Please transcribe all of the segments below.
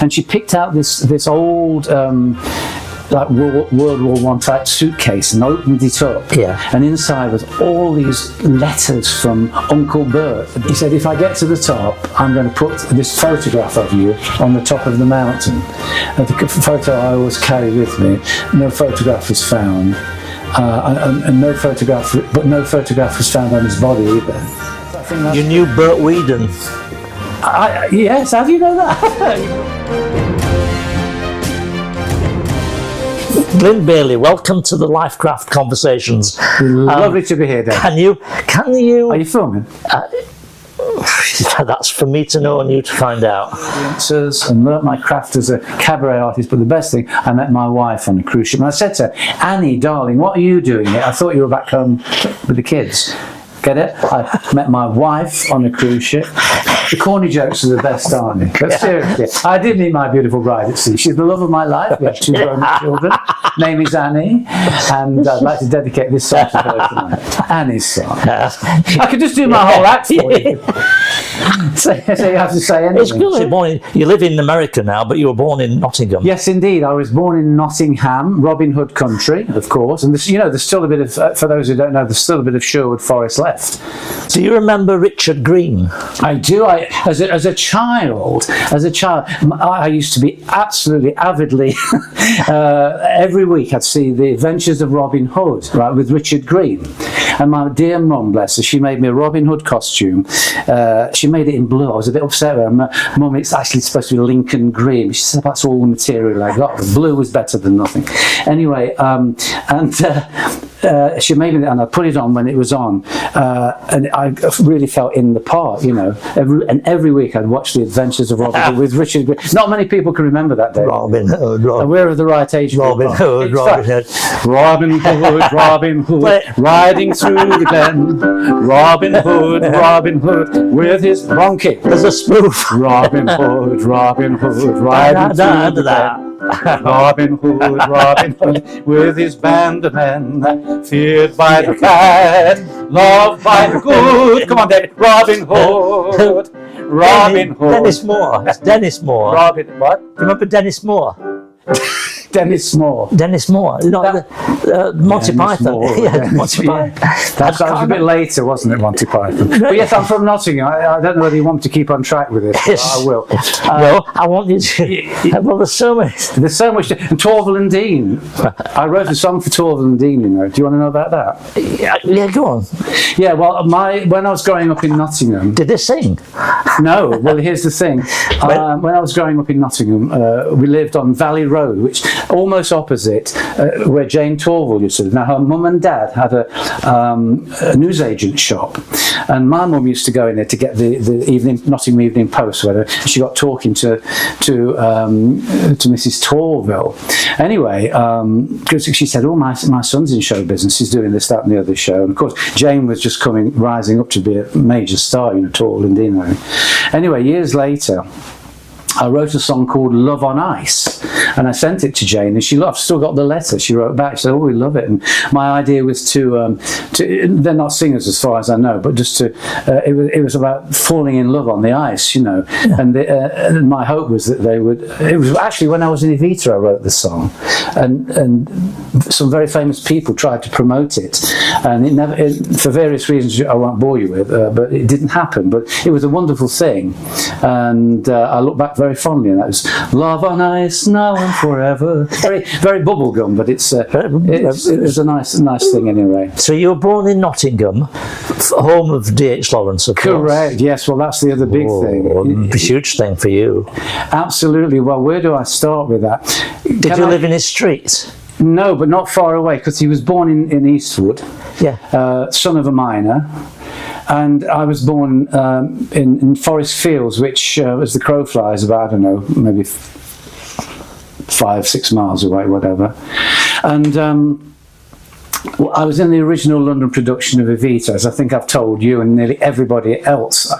And she picked out this old like World War One type suitcase and opened it up. Yeah. And inside was all these letters from Uncle Bert. He said, if I get to the top, I'm going to put this photograph of you on the top of the mountain. And the photo I always carry with me. No photograph was found. And no photograph was found on his body either. I think You knew Bert Whedon? yes, how do you know that? Glyn Bailey, welcome to the Lifecraft Conversations. Lovely to be here, Dave. Can you? Are you filming? That's for me to know and you to find out. And learnt my craft as a cabaret artist, but the best thing, I met my wife on a cruise ship. And I said to her, Annie, darling, what are you doing here? I thought you were back home with the kids. Get it? I met my wife on a cruise ship. The corny jokes are the best, aren't they? But seriously, I did meet my beautiful bride at sea. She's the love of my life. We have 2 grown-up children. Name is Annie, and I'd like to dedicate this song to her tonight. Annie's song. I could just do my whole act for you. So you have to say anything. It's good. You live in America now, but you were born in Nottingham. Yes, indeed. I was born in Nottingham, Robin Hood country, of course. And there's still a bit of, for those who don't know, there's still a bit of Sherwood Forest left. Do you remember Richard Green? I do. As a child, I used to be absolutely avidly. Every week I'd see The Adventures of Robin Hood, right, with Richard Green. And my dear mum, bless her, she made me a Robin Hood costume. She made it in blue. I was a bit upset with her. Mum, it's actually supposed to be Lincoln Green. She said, that's all the material I got. Blue was better than nothing. Anyway, she made me, and I put it on when it was on, and I really felt in the part, every week I'd watch The Adventures of Robin Hood with Richard Green. Not many people can remember that day. Robin Hood. And we're of the right age. Robin Hood. Robin Hood, Robin Hood, riding through the glen. Robin Hood, with his donkey. There's a spoof. Robin Hood, riding through the glen. Robin Hood, with his band of men, feared by the bad, loved by the good. Come on, David. Robin Hood. Dennis Moore. It's Dennis Moore. Robin, what? Do you remember Dennis Moore? Dennis Moore. Dennis Moore. Not Monty Python. Monty Python. That was a bit later, wasn't it, Monty Python? But yes, I'm from Nottingham. I don't know whether you want me to keep on track with it. I will. No, I want you to. Well, there's so much. There's so much. And Torville and Dean. I wrote a song for Torville and Dean, Do you want to know about that? Yeah, go on. Yeah, well, when I was growing up in Nottingham... Did they sing? No. Well, here's the thing. When I was growing up in Nottingham, we lived on Valley Road, which almost opposite where Jane Torville used to live. Now, her mum and dad had a newsagent shop, and my mum used to go in there to get the Nottingham Evening Post, where she got talking to Mrs. Torville. Anyway, because she said, "Oh, my son's in show business. He's doing this, that, and the other show." And of course, Jane was just rising up to be a major star, Torville and Dean. Anyway, years later, I wrote a song called Love on Ice, and I sent it to Jane, and I've still got the letter she wrote back. She said, "Oh, we love it." And my idea was to they're not singers as far as I know, but just it was about falling in love on the ice, Yeah. And my hope was that they would. It was actually when I was in Evita I wrote the song, and some very famous people tried to promote it, and it never, for various reasons I won't bore you with, but it didn't happen. But it was a wonderful thing, and I look back very fondly, and that was Love on Ice now and forever. Very, very bubblegum, but it was a nice thing anyway. So you were born in Nottingham, home of D.H. Lawrence, of course. Correct. Yes. Well, that's the other big thing. A huge thing for you. Absolutely. Well, where do I start with that? Did you live in his street? No, but not far away, because he was born in Eastwood. Yeah. Son of a miner. And I was born in Forest Fields, which, as the crow flies, about, I don't know, maybe 5-6 miles away, whatever. And I was in the original London production of Evita, as I think I've told you and nearly everybody else.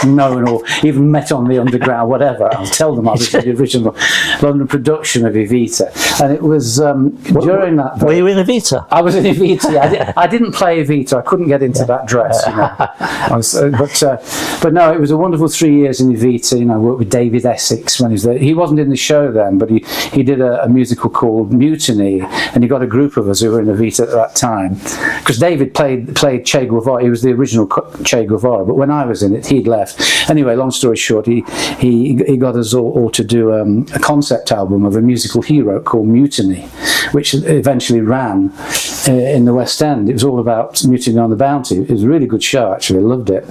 known or even met on the underground, whatever. I'll tell them I was in the original London production of Evita. And it was during that... Were you in Evita? I was in Evita. Yeah. I didn't play Evita. I couldn't get into that dress, you know. But no, it was a wonderful 3 years in Evita. You know, I worked with David Essex when he was there. He wasn't in the show then, but he did a musical called Mutiny, and he got a group of us who were in Evita at that time. Because David played Che Guevara. He was the original Che Guevara, but when I was in it, he'd left. Anyway, long story short, he got us all to do a concept album of a musical he wrote called Mutiny, which eventually ran in the West End. It was all about Mutiny on the Bounty. It was a really good show, actually. I loved it.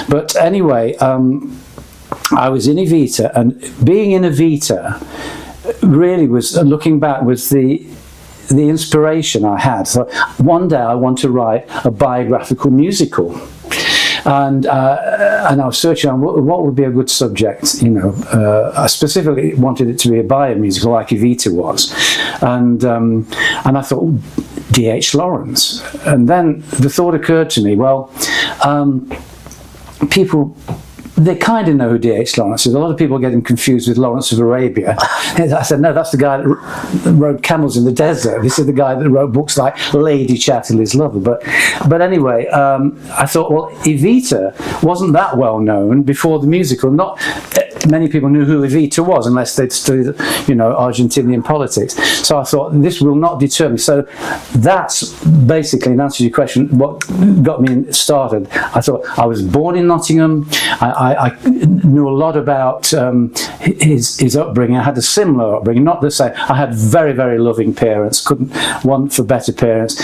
But anyway, I was in Evita, and being in Evita really was, looking back, was the inspiration I had. So one day I want to write a biographical musical. And I was searching on what would be a good subject, you know. I specifically wanted it to be a bio-musical like Evita was. And I thought, D.H. Lawrence. And then the thought occurred to me, well, people... They kind of know who D.H. Lawrence is. A lot of people get him confused with Lawrence of Arabia. I said, no, that's the guy that rode camels in the desert. This is the guy that wrote books like Lady Chatterley's Lover. But anyway, I thought, well, Evita wasn't that well known before the musical. Not many people knew who Evita was unless they'd studied, you know, Argentinian politics. So I thought, this will not deter me. So that's basically, in answer to your question, what got me started. I thought, I was born in Nottingham. I knew a lot about his upbringing. I had a similar upbringing, not the same. I had very, very loving parents, couldn't want for better parents.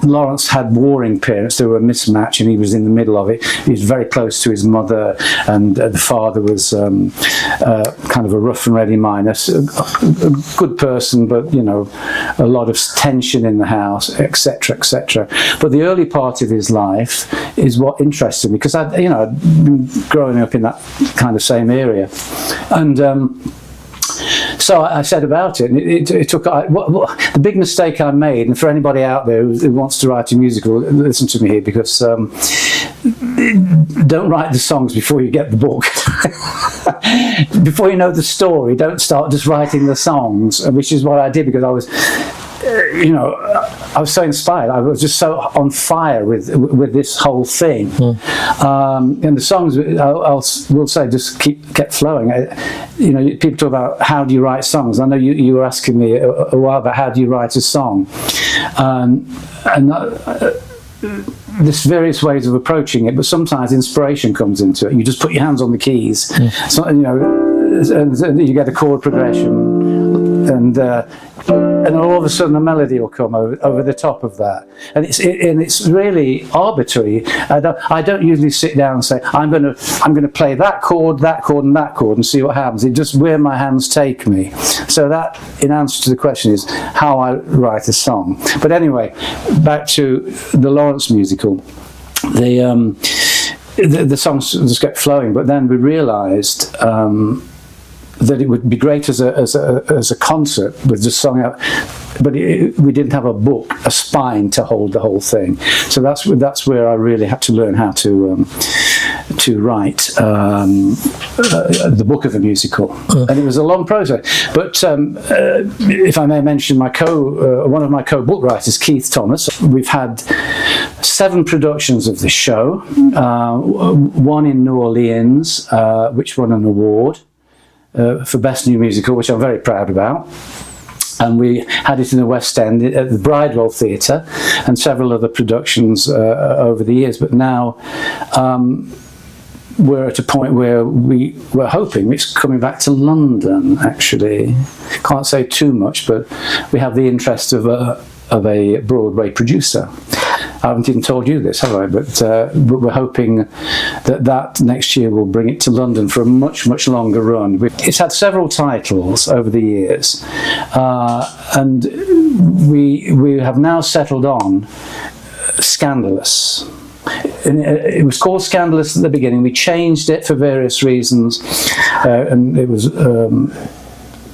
Lawrence had warring parents. They were a mismatch, and he was in the middle of it. He was very close to his mother, and the father was kind of a rough and ready miner. A good person, but, you know, a lot of tension in the house, etc., etc. But the early part of his life is what interested me, because I'd been growing up in that kind of same area, and so I said about it. It took the big mistake I made, and for anybody out there who wants to write a musical, listen to me here, because don't write the songs before you get the book. Before you know the story, don't start just writing the songs, which is what I did, because I was, I was so inspired. I was just so on fire with this whole thing. And the songs, we'll say, just kept flowing. People talk about how do you write songs. I know you were asking me a while about how do you write a song, there's various ways of approaching it, but sometimes inspiration comes into it. You just put your hands on the keys, so, and you get a chord progression, and all of a sudden a melody will come over the top of that, and it's really arbitrary. I don't usually sit down and say I'm going to play that chord, and that chord, and see what happens. It's just where my hands take me. So that, in answer to the question, is how I write a song. But anyway, back to the Lawrence musical. The songs just kept flowing, but then we realised that it would be great as a concert with just song out, but we didn't have a book, a spine to hold the whole thing. So that's where I really had to learn how to write the book of a musical, and it was a long process. But if I may mention one of my co-book writers, Keith Thomas, we've had 7 productions of the show, one in New Orleans, which won an award for Best New Musical, which I'm very proud about. And we had it in the West End at the Bridewell Theatre, and several other productions over the years. But now we're at a point where we're hoping it's coming back to London, actually. Can't say too much, but we have the interest of a Broadway producer. I haven't even told you this, have I? But we're hoping that next year will bring it to London for a much, much longer run. It's had several titles over the years, and we have now settled on Scandalous. And it was called Scandalous at the beginning. We changed it for various reasons, and it was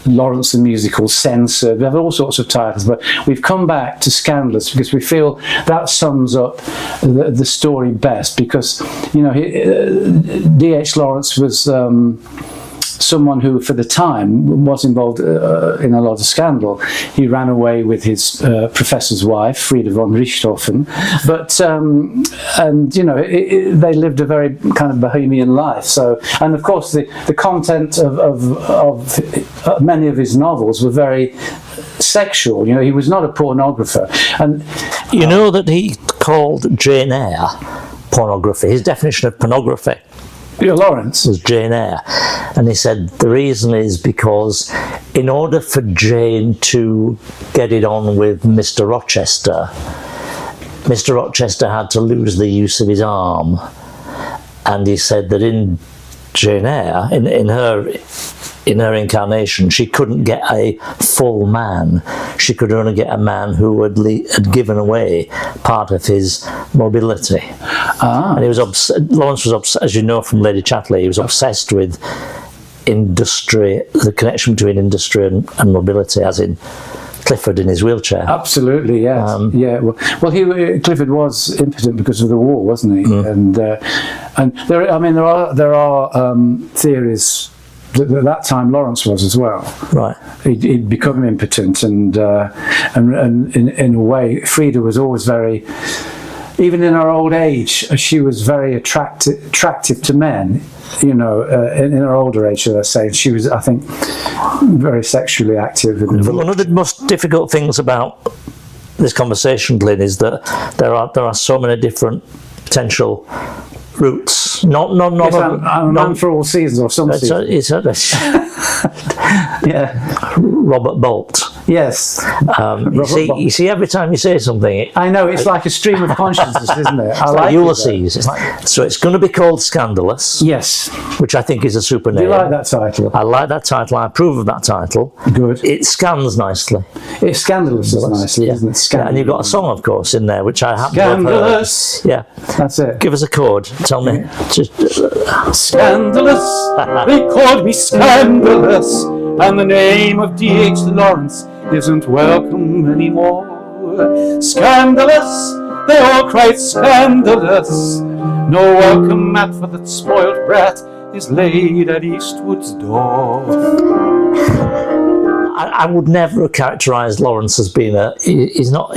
Lawrence the Musical, Censored. We have all sorts of titles, but we've come back to Scandalous because we feel that sums up the story best. Because D.H. Lawrence was someone who, for the time, was involved in a lot of scandal. He ran away with his professor's wife, Frieda von Richthofen, but they lived a very kind of bohemian life. So, and of course, the content of many of his novels were very sexual. He was not a pornographer, and you know that he called Jane Eyre pornography. His definition of pornography, Lawrence, was Jane Eyre, and he said the reason is because in order for Jane to get it on with Mr. Rochester had to lose the use of his arm, and he said that in Jane Eyre, in her incarnation, she couldn't get a full man. She could only get a man who had given away part of his mobility. And he was Lawrence was obsessed, as you know from Lady Chatterley, he was obsessed with industry, the connection between industry and mobility, as in Clifford in his wheelchair. Absolutely, yes. Clifford was impotent because of the war, wasn't he? And there are theories that at that time Lawrence was as well. Right. He'd become impotent, and in a way, Frieda was always very, even in her old age, she was very attractive to men. In her older age, should I say, she was, I think, very sexually active. One of the most difficult things about this conversation, Glyn, is that there are so many different potential routes. I'm a man for all seasons, or some seasons. Robert Bolt. Yes. You see, every time you say something, I know it's like a stream of consciousness, isn't it? I like Ulysses. So it's going to be called Scandalous. Yes. Which I think is a super name. Do you like that title? I like that title. I approve of that title. Good. It scans nicely. It's Scandalous nicely, isn't it? Yeah, and you've got a song, of course, in there, which I happen Scandalous. to have heard. Yeah. That's it. Give us a chord. Tell me. Scandalous. They called me Scandalous, and the name of D.H. Lawrence isn't welcome anymore. Scandalous, they all cried scandalous. No welcome mat for that spoiled brat is laid at Eastwood's door. I would never have characterised Lawrence as being he's not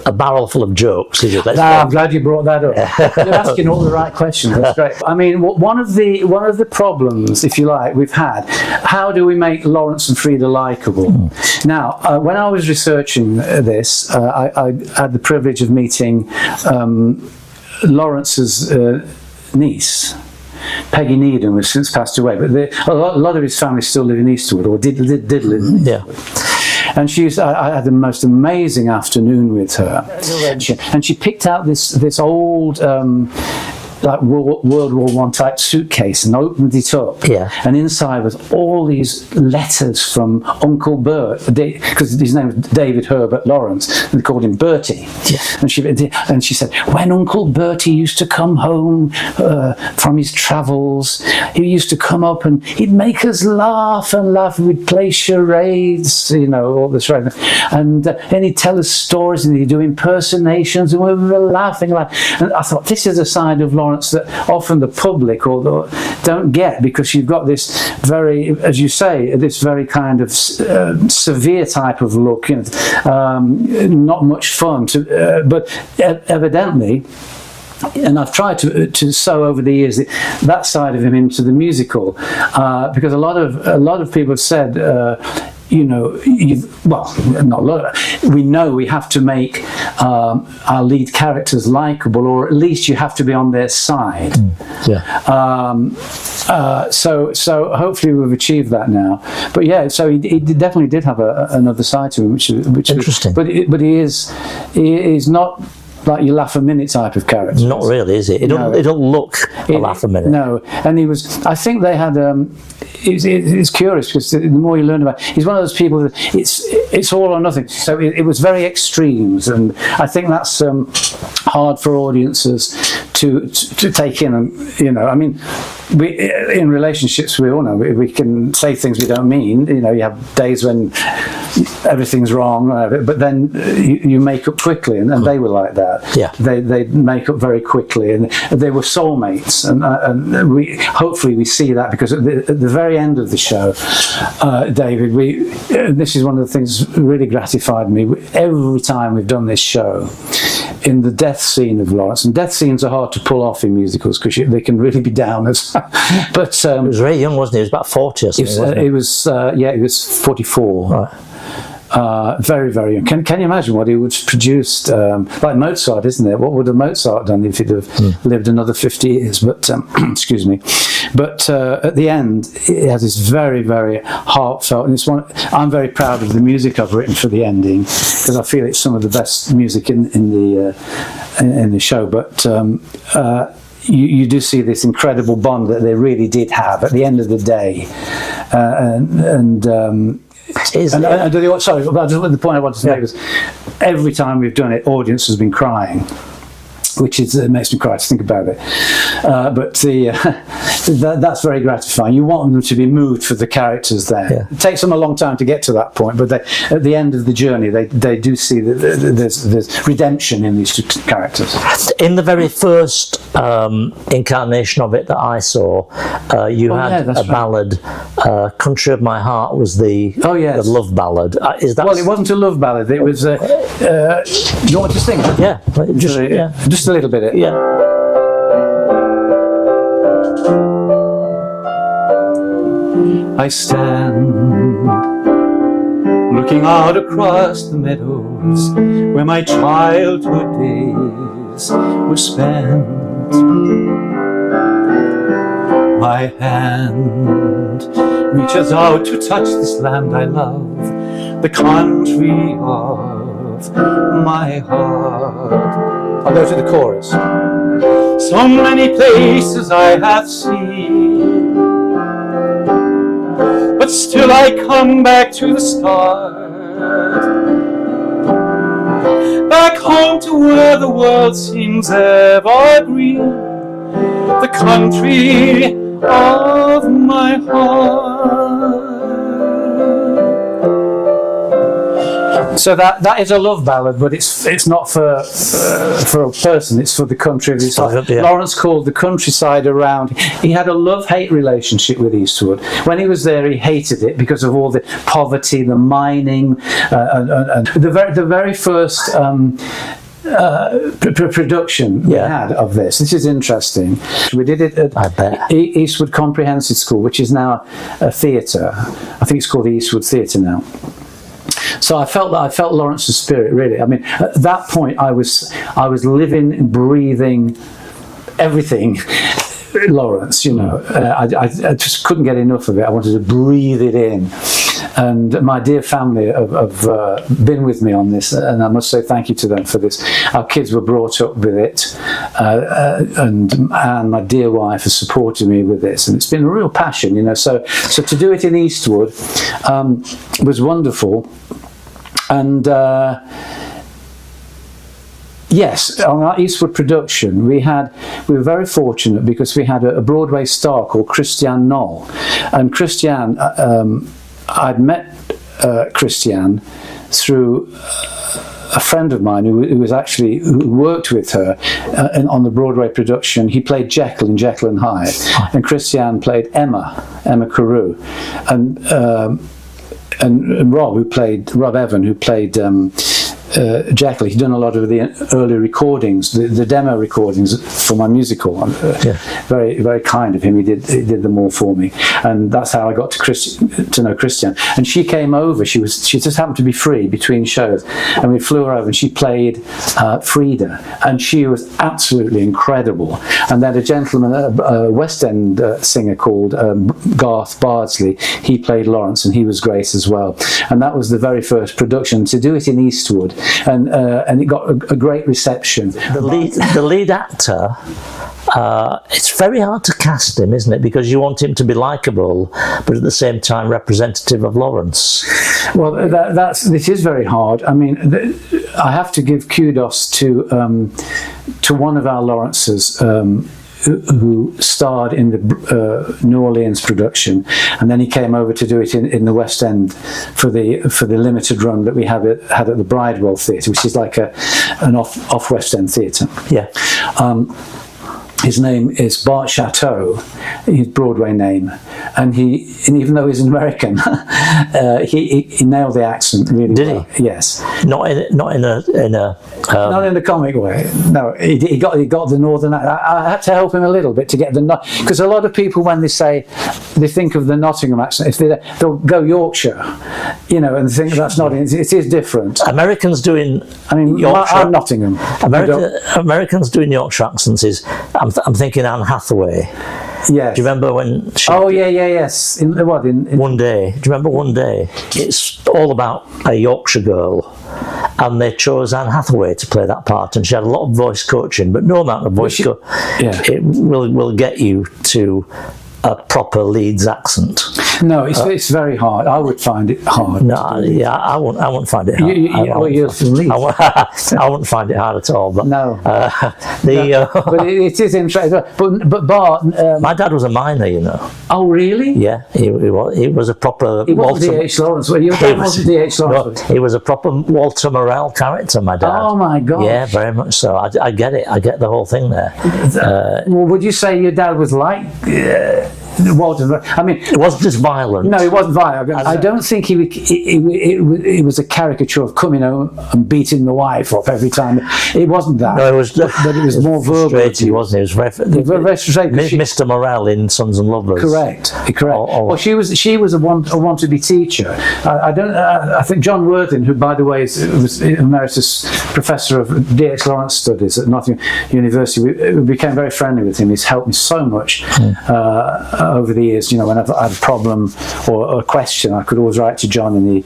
a barrel full of jokes, is it? I'm glad you brought that up. You're asking all the right questions. That's great. I mean, one of the problems, if you like, we've had. How do we make Lawrence and Frieda likeable? Now, when I was researching this, I had the privilege of meeting Lawrence's niece, Peggy Needham, who has since passed away, but a lot of his family still live in Eastwood, or did live in Eastwood. Yeah. And I had the most amazing afternoon with her. And she picked out this old like World War I type suitcase and opened it up. Yeah. And inside was all these letters from Uncle Bert, because his name was David Herbert Lawrence, and they called him Bertie. Yeah. And she said, when Uncle Bertie used to come home from his travels, he used to come up and he'd make us laugh and laugh. We'd play charades, all this right. And he'd tell us stories and he'd do impersonations, and we were laughing. And I thought, this is a side of Lawrence that often the public don't get, because you've got this very, as you say, this very kind of severe type of look, not much fun, but evidently. And I've tried to sow over the years that side of him into the musical, because a lot of people have said, not a lot. We know we have to make our lead characters likable, or at least you have to be on their side. So hopefully we've achieved that now. But yeah, so he definitely did have another side to him, which interesting. But he is not like your laugh a minute type of character. Not really, is it? It don't look a laugh a minute. No, and he was. I think they had. It's curious because the more you learn about, he's one of those people that it's all or nothing. So it was very extremes, and I think that's hard for audiences to take in, and you know, I mean, we in relationships we all know we can say things we don't mean. You know, you have days when everything's wrong, but then you make up quickly, and they were like that. Yeah, they make up very quickly, and they were soulmates, and we hopefully we see that, because at the very end of the show, David, this is one of the things that really gratified me. Every time we've done this show, in the death scene of Lawrence, and death scenes are hard to pull off in musicals because they can really be downers. But he was very young, wasn't he? He was about 40 or something. He was 44. Right. Very, very young. Can you imagine what he would have produced? Like Mozart, isn't it? What would have Mozart done if he'd have lived another 50 years? But excuse me. But at the end, it has this very, very heartfelt, and it's one. I'm very proud of the music I've written for the ending, because I feel it's some of the best music in the show. But you do see this incredible bond that they really did have at the end of the day, sorry, but the point I wanted to make was, every time we've done it, audience has been crying, which it makes me cry to think about it. But that's very gratifying. You want them to be moved for the characters there. Yeah. It takes them a long time to get to that point, but at the end of the journey, they do see that there's redemption in these two characters. In the very first incarnation of it that I saw, you had a ballad. "Country of My Heart" was the love ballad. Is that? Well, it wasn't a love ballad. It was. You want to sing? Yeah, just a little bit. Yeah. I stand looking out across the meadows where my childhood days were spent. My hand reaches out to touch this land I love, the country of my heart. I'll go to the chorus. So many places I have seen, but still I come back to the start, back home to where the world seems evergreen, the country of my heart. So that is a love ballad, but it's not for a person. It's for the country of his heart. Yeah. Lawrence called the countryside around. He had a love-hate relationship with Eastwood. When he was there, he hated it because of all the poverty, the mining, and the very first production we had of this. This is interesting. We did it at Eastwood Comprehensive School, which is now a theatre. I think it's called the Eastwood Theatre now. So I felt Lawrence's spirit, really. I mean, at that point, I was living, breathing, everything. Lawrence, you know, I just couldn't get enough of it. I wanted to breathe it in. And my dear family have been with me on this, and I must say thank you to them for this. Our kids were brought up with it, and my dear wife has supported me with this, and it's been a real passion, you know. So to do it in Eastwood was wonderful, and yes, on our Eastwood production, we were very fortunate because we had a Broadway star called Christiane Knoll, and Christiane. I'd met Christiane through a friend of mine who worked with her on the Broadway production. He played Jekyll in Jekyll and Hyde, and Christiane played Emma Carew, and Rob Evan, who played Jekyll. He'd done a lot of the early recordings, the demo recordings for my musical. Very, very kind of him. He did them all for me, and that's how I got to know Christiane. And she came over. She just happened to be free between shows, and we flew her over. And she played Frida, and she was absolutely incredible. And then a gentleman, a West End singer called Garth Bardsley. He played Lawrence, and he was great as well. And that was the very first production. To do it in Eastwood. And it got a great reception. The lead actor, it's very hard to cast him, isn't it? Because you want him to be likeable, but at the same time representative of Lawrence. Well, this is very hard. I mean, I have to give kudos to to one of our Lawrences who starred in the New Orleans production, and then he came over to do it in the West End for the limited run that we had at the Bridewell Theatre, which is like an off West End theatre. Yeah. His name is Bart Chateau, his Broadway name, and even though he's an American, he nailed the accent really well. Did he? Yes. Not in a not in a comic way. No, he got the northern. I had to help him a little bit to get because a lot of people, when they think of the Nottingham accent, they'll go Yorkshire, and think that's not. It is different. Americans doing. I mean, Yorkshire, I'm Nottingham. Americans doing Yorkshire accents is. I'm thinking Anne Hathaway. Yes. Do you remember when she... Oh, yes. In One Day. Do you remember One Day? It's all about a Yorkshire girl. And they chose Anne Hathaway to play that part. And she had a lot of voice coaching, but no amount of voice coaching. Yeah. It will get you to a proper Leeds accent. No, it's very hard. I would find it hard. No, I won't find it hard. You're from Leeds. I wouldn't find it hard at all. But no. But it is interesting. But Bart. My dad was a miner, Oh, really? Yeah, he was a proper. He wasn't D.H. Lawrence. Your dad wasn't D.H. Lawrence. No, he was a proper Walter Morel character. My dad. Oh my God. Yeah, very much so. I get it. I get the whole thing there. Well, would you say your dad was like? Walter, I mean, it wasn't just violent. No, it wasn't violent. I don't think it was a caricature of coming home and beating the wife up every time. It wasn't that. No, it was. But it was more verbal. He wasn't. It was very frustrating. Mr. Morel in Sons and Lovers. Correct. Well, she was a want-to-be teacher. I think John Worthing, who, by the way, was emeritus professor of D.H. Lawrence studies at Nottingham University, we became very friendly with him. He's helped me so much. Over the years, when I've had a problem or a question, I could always write to John, and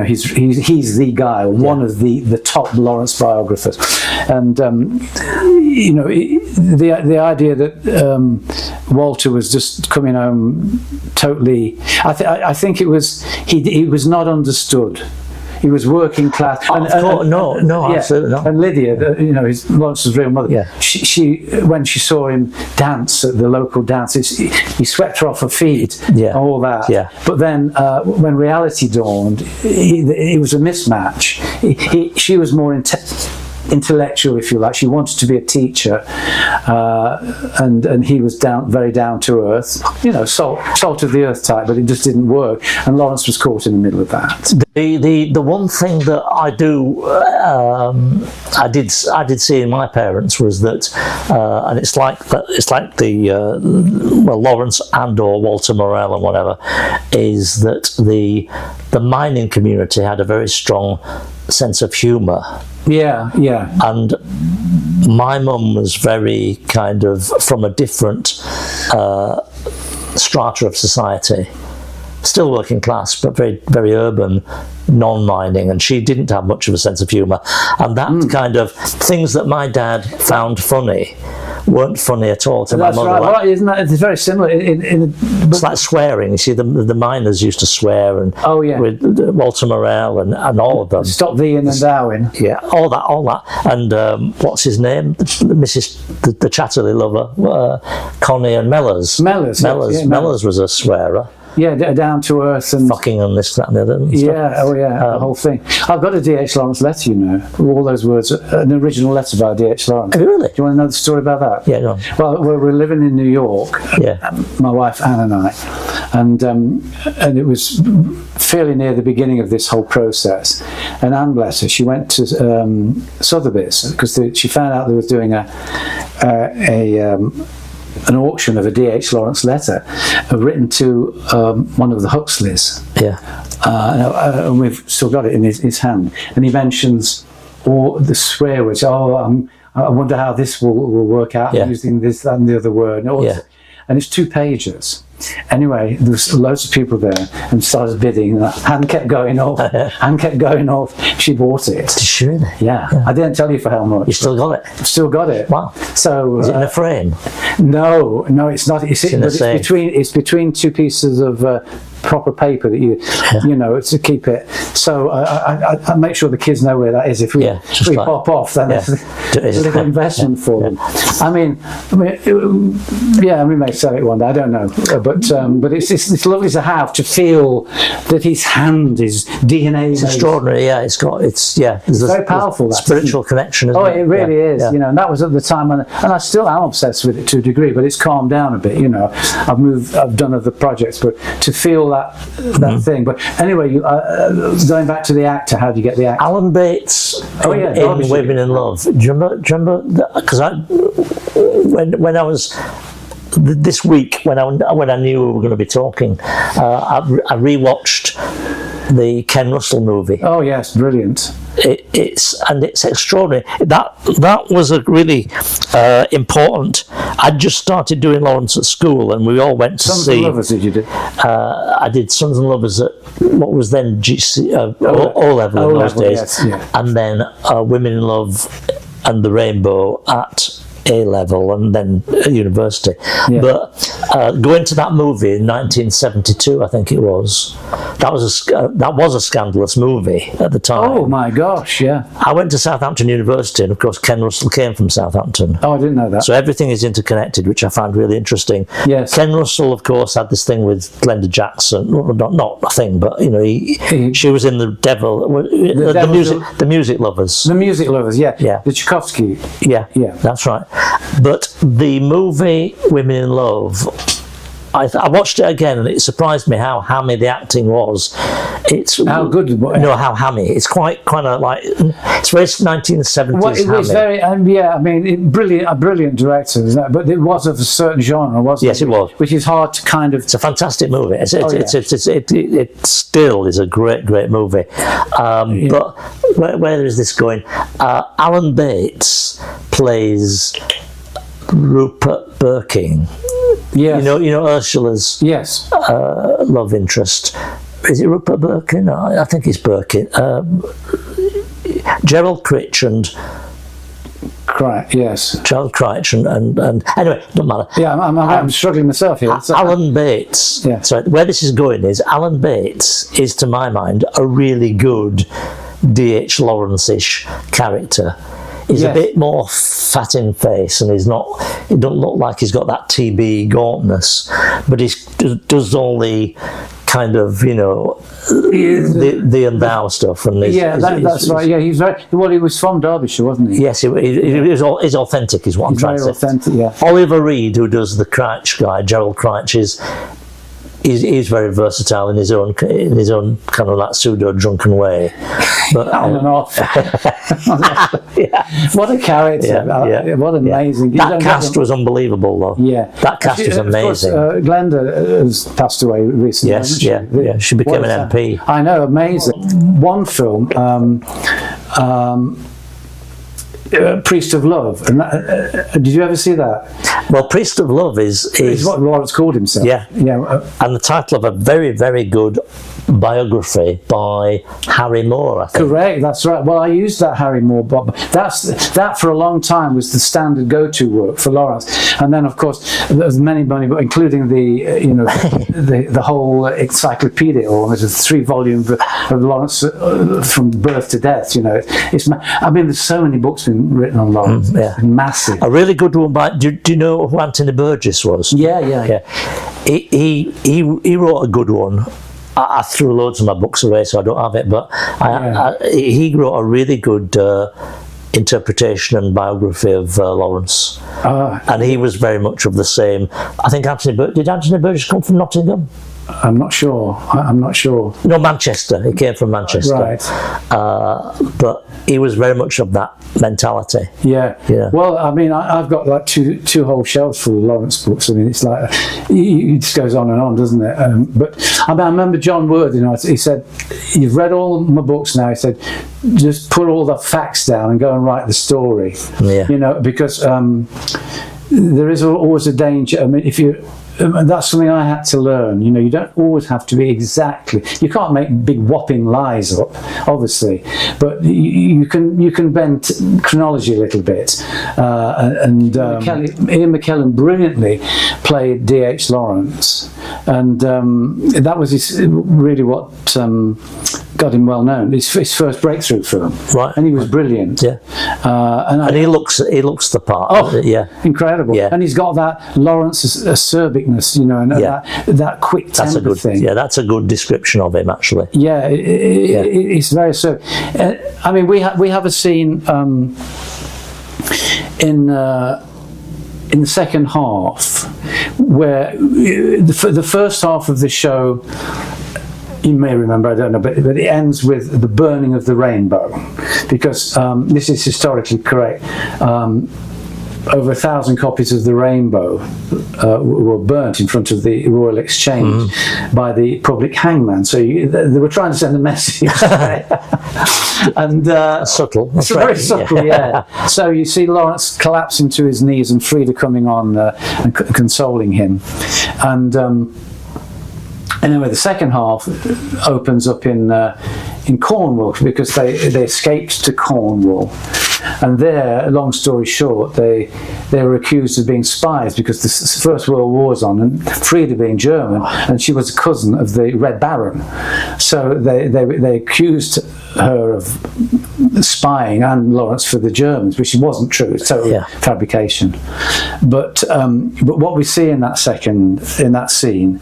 he's the guy, one of the top Lawrence biographers, and the idea that Walter was just coming home totally. I think it was he was not understood. He was working class. Absolutely not. And Lydia, Lawrence's real mother, she when she saw him dance at the local dances, he swept her off her feet, all that. Yeah. But then when reality dawned, it was a mismatch. She was more intellectual, if you like. She wanted to be a teacher, and he was very down to earth, salt of the earth type, but it just didn't work, and Lawrence was caught in the middle of that. The one thing that I did see in my parents was that, and it's like the Lawrence and or Walter Morel and whatever, is that the mining community had a very strong sense of humour. Yeah. And my mum was very kind of from a different strata of society. Still working class, but very, very urban, non-mining, and she didn't have much of a sense of humour. And that kind of things that my dad found funny weren't funny at all to my mother. That's right. Well, isn't that? It's very similar. It's like swearing. You see, the miners used to swear, and with Walter Morel and all of them. Stop thee and thouing. Yeah, all that. And what's his name? The Chatterley lover, Connie and Mellors. Mellors was a swearer. Yeah, down to earth and fucking and this, that, and the other. And the whole thing. I've got a D.H. Lawrence letter, all those words, an original letter by D.H. Lawrence. Really? Do you want to know the story about that? Yeah, go on. Well, we're living in New York. My wife Anne and I, and it was fairly near the beginning of this whole process. And Anne, bless her, she went to Sotheby's because she found out they were doing an auction of a D.H. Lawrence letter written to one of the Huxleys. And we've still got it in his hand. And he mentions all the swear words. I wonder how this will work out using this, that, and the other word. And it's 2 pages. Anyway, there was loads of people there and started bidding. Hand kept going off. She bought it. Did she really? Yeah. I didn't tell you for how much. You still got it? Still got it. Wow. So is it in a frame? No, it's not. It's between 2 pieces of proper paper that you know, to keep it. So I make sure the kids know where that is. If we pop off, then it's a little investment for them. I mean, we may sell it one day. I don't know, but it's lovely to have, to feel that his hand is DNA. It's extraordinary. Yeah, it's very powerful. That spiritual connection. Isn't it really is. You know, and that was at the time, and I still am obsessed with it to a degree, but it's calmed down a bit. You know, I've done other projects, but to feel that thing. But anyway, going back to the actor, how do you get the actor? Alan Bates in Women in Love. Do you remember? Because when I was this week, when I knew we were going to be talking, I rewatched the Ken Russell movie. Oh yes, brilliant. It's extraordinary. That was a really important. I'd just started doing Lawrence at school, and we all went to Sons see. and Lovers, did you do? I did Sons and Lovers at what was then O level in those days, yes, and then Women in Love and the Rainbow at A level, and then at university. Yeah. But going to that movie in 1972, I think it was. That was a scandalous movie at the time. Oh my gosh! Yeah. I went to Southampton University, and of course Ken Russell came from Southampton. Oh, I didn't know that. So everything is interconnected, which I find really interesting. Yes. Ken Russell, of course, had this thing with Glenda Jackson. Well, not a thing, but you know, she was in the Music Lovers. The Music Lovers, yeah. Yeah. The Tchaikovsky. Yeah. That's right. But the movie Women in Love, I watched it again, and it surprised me how hammy the acting was. It's how good. No, how hammy. It's quite of like, it's very 1970s. Well, it was very, I mean, a brilliant director, isn't it? But it was of a certain genre, wasn't it? Yes, it was. Which is hard to kind of. It's a fantastic movie. It still is a great movie. But where is this going? Alan Bates plays Rupert Birkin. Yes. You know Ursula's love interest. Is it Rupert Birkin? No, I think it's Birkin. Gerald Critch and Gerald Critch and anyway, doesn't matter. Yeah, I'm struggling myself here. Alan Bates. Yeah. So where this is going is Alan Bates is, to my mind, a really good D.H. Lawrence-ish character. He's a bit more fat in face, and he doesn't look like he's got that TB gauntness, but he does all the kind of, you know, the and thou stuff. And that's right. Yeah, he's very well. He was from Derbyshire, wasn't he? Yes, he's authentic, is what I'm trying to say. Authentic, yeah. Oliver Reed, who does the Critch guy, Gerald Critch, He's very versatile in his own kind of that pseudo drunken way, but on and off. What a character! What amazing! That cast was unbelievable, though. Yeah, that cast was amazing. Of course, Glenda has passed away recently. Yes, yeah. She became an MP. I know, amazing. One film. Priest of Love, and did you ever see that? Well, Priest of Love is what Lawrence called himself. Yeah. And the title of a very, very good biography by Harry Moore, I think. Correct, that's right. Well, I used that Harry Moore, but that for a long time was the standard go-to work for Lawrence. And then, of course, there's many, including the whole encyclopedia, or there's a 3-volume of Lawrence from birth to death. You know, there's so many books been written on Lawrence. Massive. A really good one by. Do you know who Anthony Burgess was? Yeah. He wrote a good one. I threw loads of my books away, so I don't have it. But he wrote a really good interpretation and biography of Lawrence, and he was very much of the same. I think did Anthony Burgess come from Nottingham? I'm not sure. No, Manchester. He came from Manchester. Right. But he was very much of that mentality. Yeah. Well, I mean, I've got like two whole shelves full of Lawrence books. I mean, it's like it just goes on and on, doesn't it? But I remember John Word. You know, he said, "You've read all my books now." He said, "Just put all the facts down and go and write the story." Yeah. You know, because there is always a danger. I mean, if you that's something I had to learn. You know, you don't always have to be exactly. You can't make big whopping lies up, obviously, but you can bend chronology a little bit. Ian McKellen brilliantly played D.H. Lawrence, and that was really what got him well known. His first breakthrough film, right? And he was brilliant. Yeah, and he looks the part. Oh, yeah, incredible. Yeah, and he's got that Lawrence acerbicness, you know, and that quick temper thing. Yeah, that's a good description of him, actually. Yeah, it's very acerbic. I mean, we have a scene in the second half where the first half of the show, you may remember, I don't know, but it ends with the burning of the rainbow, because this is historically correct. Over 1,000 copies of the Rainbow were burnt in front of the Royal Exchange by the public hangman. So they were trying to send a message. And subtle. It's very subtle, yeah. So you see Lawrence collapsing to his knees and Frida coming on and consoling him. And anyway, the second half opens up in Cornwall, because they escaped to Cornwall. And there, long story short, they were accused of being spies, because the First World War's on, and Frida being German, and she was a cousin of the Red Baron. So they accused her of spying, and Lawrence, for the Germans, which wasn't true. It's total fabrication. But what we see in that scene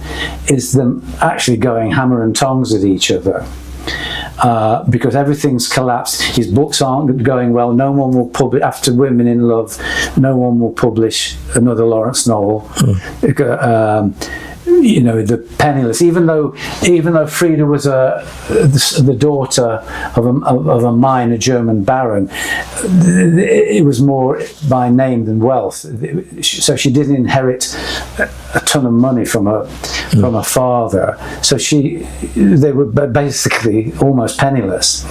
is them actually going hammer and tongs at each other. Because everything's collapsed. His books aren't going well. No one will publish, after Women in Love, no one will publish another Lawrence novel. You know, the penniless. Even though Frida was the daughter of a minor German baron, it was more by name than wealth. So she didn't inherit a ton of money from her father. So they were basically almost penniless.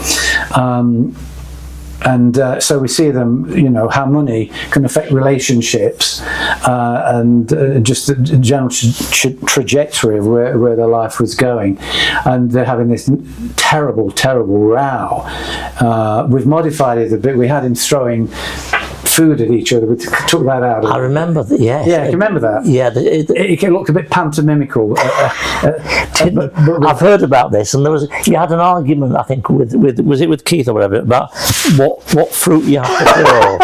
And so we see them, you know, how money can affect relationships and just the general trajectory of where their life was going. And they're having this terrible, terrible row. We've modified it a bit. We had him throwing food at each other. We took that out. I remember that. Yeah, yeah, you remember that? Yeah, it looked a bit pantomimical. I've heard about this, and you had an argument, I think, with was it with Keith or whatever, about what fruit you have to throw.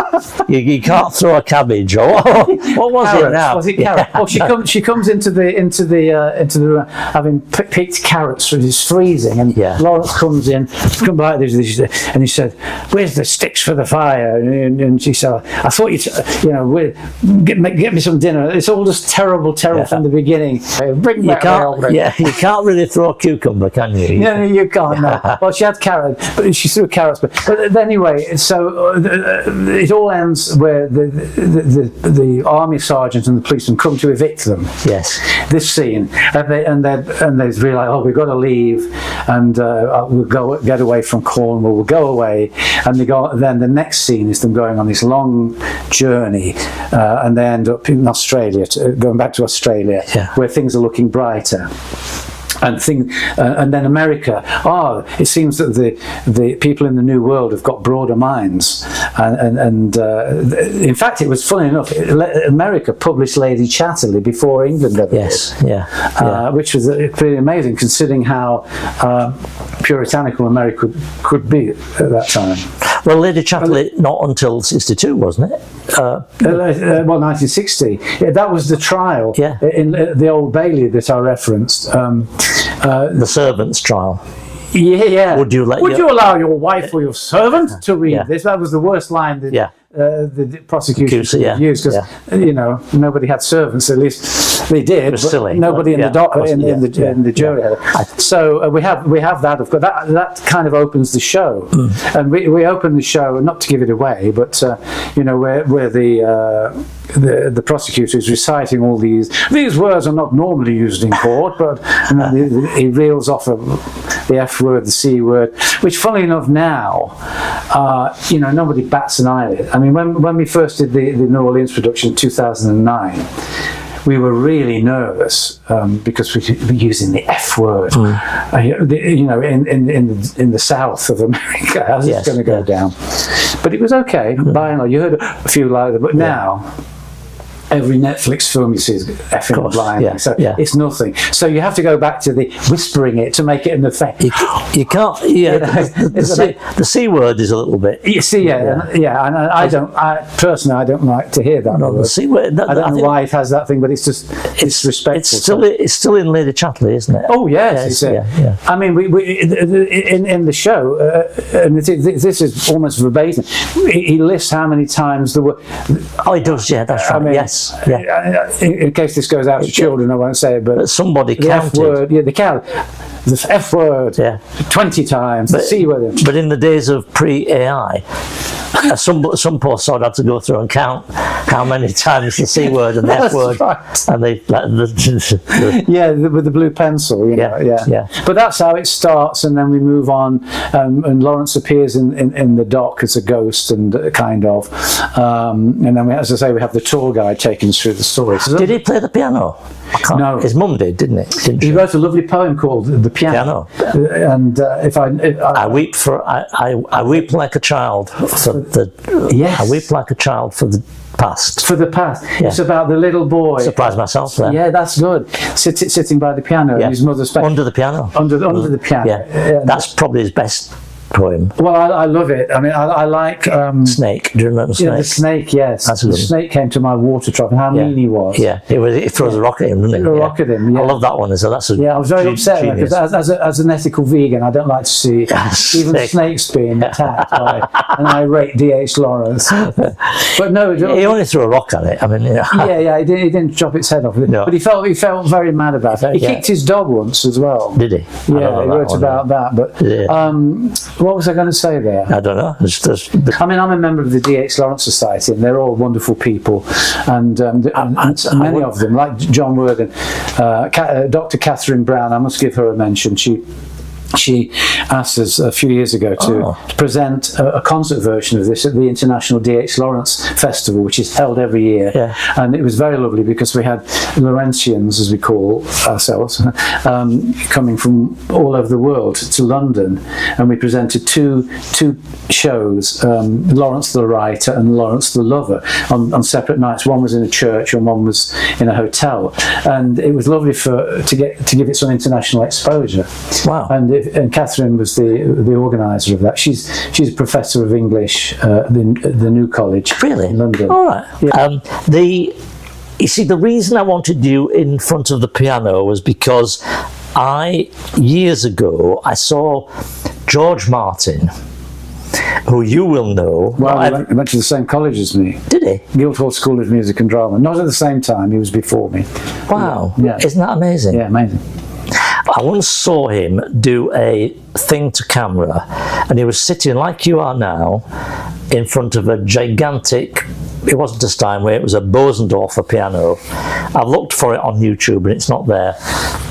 you can't throw a cabbage, or what was carrots, it now? Was it carrot? Well, she comes into the room having picked carrots, which is freezing, and Lawrence comes in, and he said, "Where's the sticks for the fire?" And she said, "I thought get me some dinner." It's all just terrible from the beginning. Bring back you can't really throw a cucumber, can you? No, you can't. No. Well, she had carrots, but she threw carrots. But anyway, so it all ends where the army sergeant and the policeman come to evict them. Yes. This scene, and they realise, oh, we've got to leave, and we'll get away from Cornwall. We'll go away, and they go. Then the next scene is them going on this long journey, and they end up in Australia, going back to Australia, where things are looking brighter. And then America. It seems that the people in the New World have got broader minds, and in fact, it was funny enough. America published Lady Chatterley before England ever did. Which was pretty amazing, considering how puritanical America could be at that time. Well, Lady Chatterley not until '62, wasn't it? 1960. Yeah, that was the trial in the Old Bailey that I referenced. The servant's trial. Yeah. Would you allow your wife or your servant to read this? That was the worst line that the prosecution used, because nobody had servants. At least they did. It was silly. Nobody in the jury had it. So we have that. Of course, that kind of opens the show, and we open the show, not to give it away, but where the prosecutor is reciting all these words are not normally used in court, but he reels off the F word, the C word, which, funnily enough, now nobody bats an eyelid. I mean, when we first did the New Orleans production in 2009, we were really nervous because we were using the F word. You know, in the south of America, how's it going to go down? But it was okay. By and large, you heard a few like that, but now every Netflix film you see is effing blind, so it's nothing. So you have to go back to the whispering it to make it an effect. You can't. The C word is a little bit. You see, and I personally don't like to hear that. No, the C word. I don't know why it has that thing, but it's just disrespectful. It's still in Lady Chatterley, isn't it? Oh yes, I mean, we in the show, and this is almost verbatim. He lists how many times the word. Oh, he does. Yeah, that's right. I mean, yes. Yeah. In case this goes out to children, I won't say it, but somebody the counted. F word, the F word, 20 times, the C word. But in the days of pre-AI, some poor sod had to go through and count how many times the C word and the F word, and they with the blue pencil, you know, But that's how it starts, and then we move on, and Lawrence appears in the dock as a ghost, and kind of, and then we, as I say, we have the tour guide taking us through the story. So did he play the piano? No, his mum did, didn't he wrote a lovely poem called "The Piano." And I weep like a child for the. Yes, I weep like a child for the past. For the past. Yeah. It's about the little boy. Surprised myself there. Yeah, that's good. Sitting by the piano, and his mother's under the piano. Under the piano. Yeah, that's probably his best poem. Well, I love it. I mean, I like Snake. Do you remember Snake? Yeah, the snake. Yes, that's the snake came to my water trough, and how mean he was. Yeah, it throws a rock at him, doesn't it? A rock at him. Yeah. I love that one. So that's I was very upset because as an ethical vegan, I don't like to see even snakes being attacked by an irate D.H. Lawrence. But no, he only threw a rock at it. I mean, he didn't chop its head off. No. But he felt very mad about it. He kicked his dog once as well. Did he? Yeah, he wrote about that. But what was I going to say there? I don't know. I mean, I'm a member of the D.H. Lawrence Society, and they're all wonderful people, and many of them, like John Worthing, Dr. Catherine Brown. I must give her a mention. She asked us a few years ago to present a concert version of this at the International D.H. Lawrence Festival, which is held every year. Yeah. And it was very lovely because we had Lawrentians, as we call ourselves, coming from all over the world to London, and we presented two shows, Lawrence the Writer and Lawrence the Lover, on separate nights. One was in a church and one was in a hotel, and it was lovely to give it some international exposure. Wow. And Catherine was the organizer of that. She's a professor of English at the New College, in London. All right. Yeah. You see, the reason I wanted you in front of the piano was because years ago I saw George Martin, who you will know. Well, he went to the same college as me. Did he? Guildhall School of Music and Drama. Not at the same time. He was before me. Wow. Yeah. Isn't that amazing? Yeah, amazing. I once saw him do a thing to camera, and he was sitting like you are now in front of a gigantic, it wasn't a Steinway, it was a Bosendorfer piano. I've looked for it on YouTube and it's not there.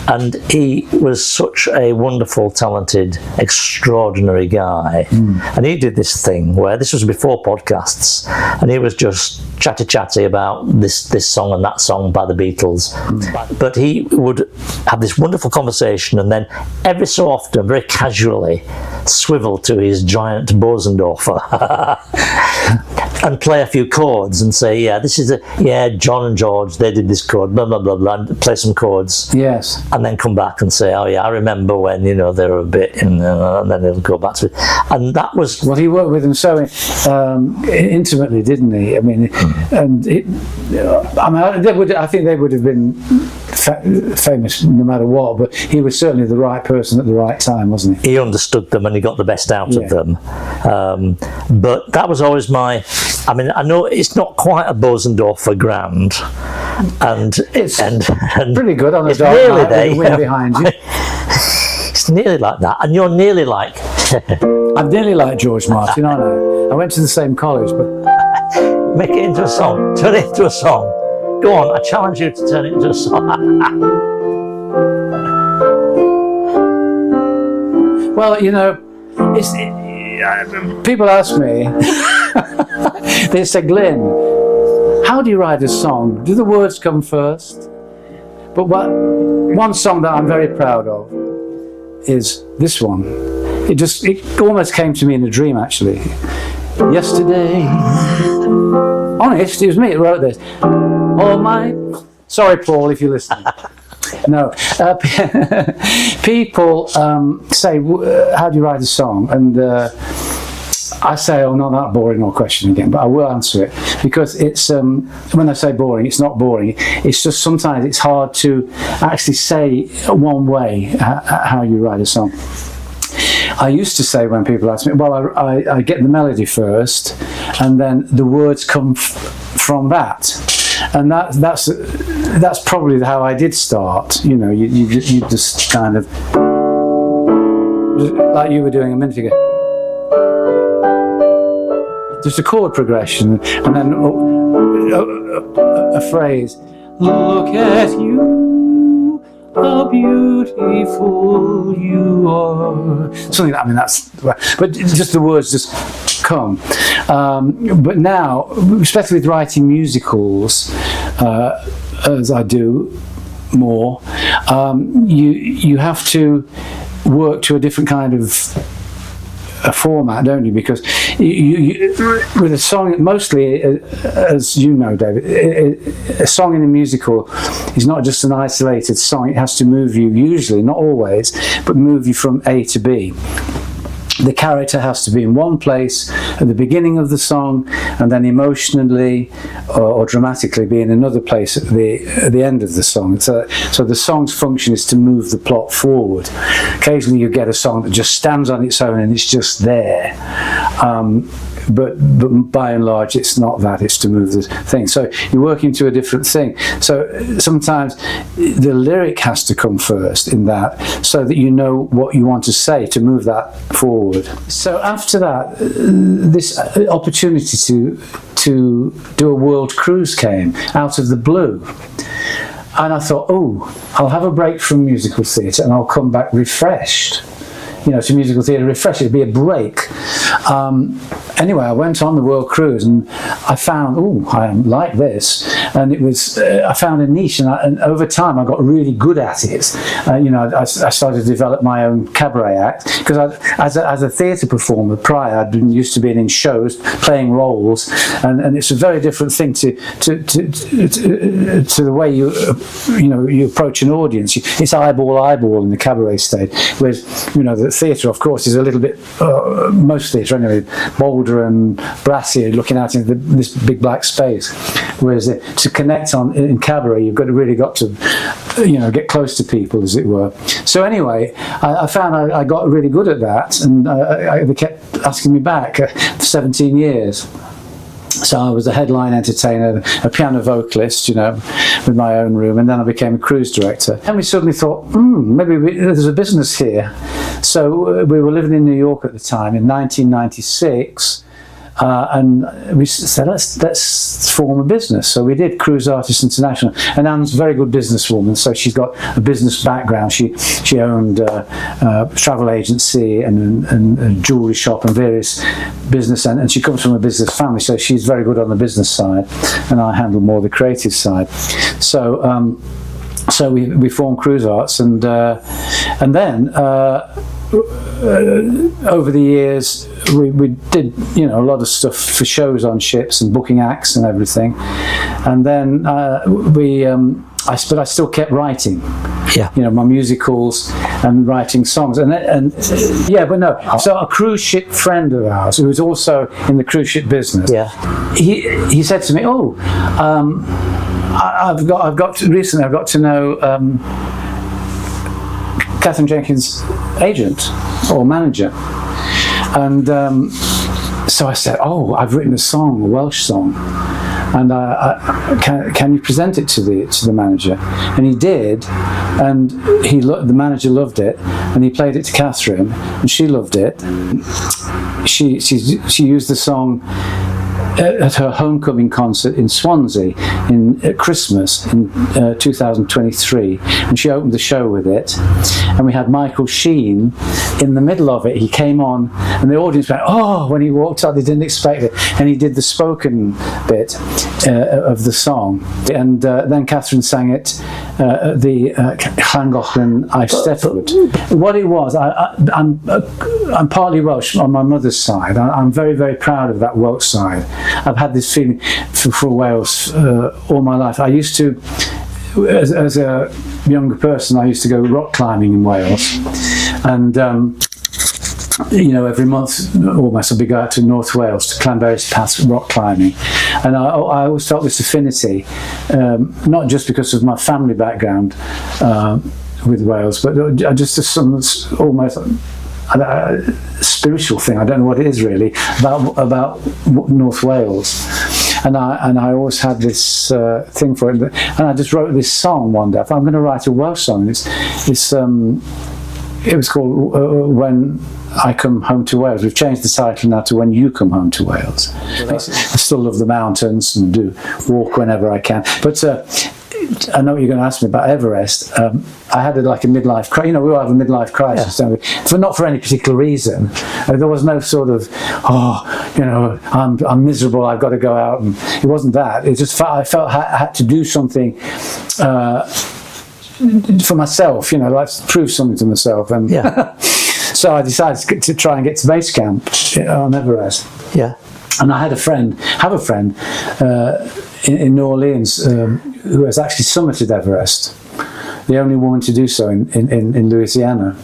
And he was such a wonderful, talented, extraordinary guy. And he did this thing where, this was before podcasts, and he was just chatty about this song and that song by the Beatles. But he would have this wonderful conversation, and then every so often, very casually, swivel to his giant Bosendorfer and play a few chords and say, this is John and George, they did this chord, blah, blah, blah, blah, and play some chords. Yes. And then come back and say, I remember when, they were a bit, and then they'll go back to it. And that was... Well, he worked with them so intimately, didn't he? I mean, and I think they would have been famous no matter what, but he was certainly the right person at the right time, wasn't he? He understood them and he got the best out of them. But that was always I know it's not quite a Bosendorfer grand, and it's pretty good on a dark night with the wind behind you. It's nearly like that, and you're nearly like... I'm nearly like George Martin, aren't I? I went to the same college, but... Make it into a song. Turn it into a song. Go on, I challenge you to turn it into a song. Well, people ask me, they say, Glyn, how do you write a song? Do the words come first? But one song that I'm very proud of is this one. It almost came to me in a dream, actually. Yesterday, honest, it was me that wrote this. Sorry, Paul, if you're listening. No, people say, how do you write a song? And I say, oh, not that boring or question again, but I will answer it, because it's, when I say boring, it's not boring. It's just sometimes it's hard to actually say one way how you write a song. I used to say, when people ask me, well, I get the melody first, and then the words come from that. And that's probably how I did start. You know, you just kind of, like you were doing a minute ago, just a chord progression, and then a phrase. Look at you, how beautiful you are. Something that, I mean, that's, but just the words just come. But now, especially with writing musicals, as I do more, you have to work to a different kind of a format, don't you? Because you with a song, mostly, as you know, David, a song in a musical is not just an isolated song. It has to move you, usually, not always, but move you from A to B. The character has to be in one place at the beginning of the song, and then emotionally or dramatically be in another place at the end of the song. So the song's function is to move the plot forward. Occasionally you get a song that just stands on its own and it's just there. But by and large, it's not that, it's to move the thing. So you're working to a different thing. So sometimes the lyric has to come first in that, so that you know what you want to say to move that forward. So after that, this opportunity to do a world cruise came out of the blue. And I thought, oh, I'll have a break from musical theatre and I'll come back refreshed. You know, to musical theatre, refresh, it'd be a break. Anyway, I went on the world cruise and I found, oh, I like this. And it was, I found a niche, and over time I got really good at it. You know, I started to develop my own cabaret act, because as a theatre performer prior, I'd been used to being in shows, playing roles, and it's a very different thing to the way you approach an audience. It's eyeball in the cabaret stage, whereas, you know, the theatre, of course, is a little bit, most theatre anyway, bolder and brassier, looking out into this big black space. Whereas to connect in cabaret, you've really got to, you know, get close to people, as it were. So anyway, I found I got really good at that, and they kept asking me back for 17 years. So I was a headline entertainer, a piano vocalist, you know, with my own room, and then I became a cruise director. And we suddenly thought, maybe there's a business here. So we were living in New York at the time in 1996, and we said, let's form a business. So we did Cruise Artists International, and Anne's a very good businesswoman, so she's got a business background. She owned a travel agency and a jewellery shop and various business, and she comes from a business family, so she's very good on the business side, and I handle more the creative side. So so we formed Cruise Arts, and then over the years we did, you know, a lot of stuff for shows on ships and booking acts and everything, and then I still kept writing, you know, my musicals and writing songs, and yeah, but no. So a cruise ship friend of ours, who was also in the cruise ship business, he said to me, oh, recently I've got to know Catherine Jenkins' agent or manager, and so I said, oh, I've written a song, a Welsh song, and can you present it to the manager? And he did, and the manager loved it, and he played it to Catherine, and she loved it. She used the song at her homecoming concert in Swansea at Christmas in 2023, and she opened the show with it, and we had Michael Sheen in the middle of it. He came on and the audience went, oh, when he walked out, they didn't expect it, and he did the spoken bit of the song, and then Catherine sang it at the Llangollen Eisteddfod. What it was, I'm partly Welsh on my mother's side. I'm very, very proud of that Welsh side. I've had this feeling for Wales all my life. I used to, as a younger person, I used to go rock climbing in Wales, and you know, every month almost I'd be going out to North Wales to climb various paths rock climbing, and I always felt this affinity, not just because of my family background with Wales, but just some almost a spiritual thing. I don't know what it is really about North Wales, and I always had this thing for it. And I just wrote this song one day. I thought, I'm going to write a Welsh song. It was called When I Come Home to Wales. We've changed the title now to When You Come Home to Wales. I still love the mountains and do walk whenever I can. But I know what you're going to ask me about Everest. I had like a midlife crisis. You know, we all have a midlife crisis, don't we? Not for any particular reason. There was no sort of, oh, you know, I'm miserable, I've got to go out. And it wasn't that. It just I felt I had to do something for myself, you know, like prove something to myself. And so I decided to try and get to base camp on Everest. Yeah. And I had have a friend in New Orleans who has actually summited Everest, the only woman to do so in Louisiana.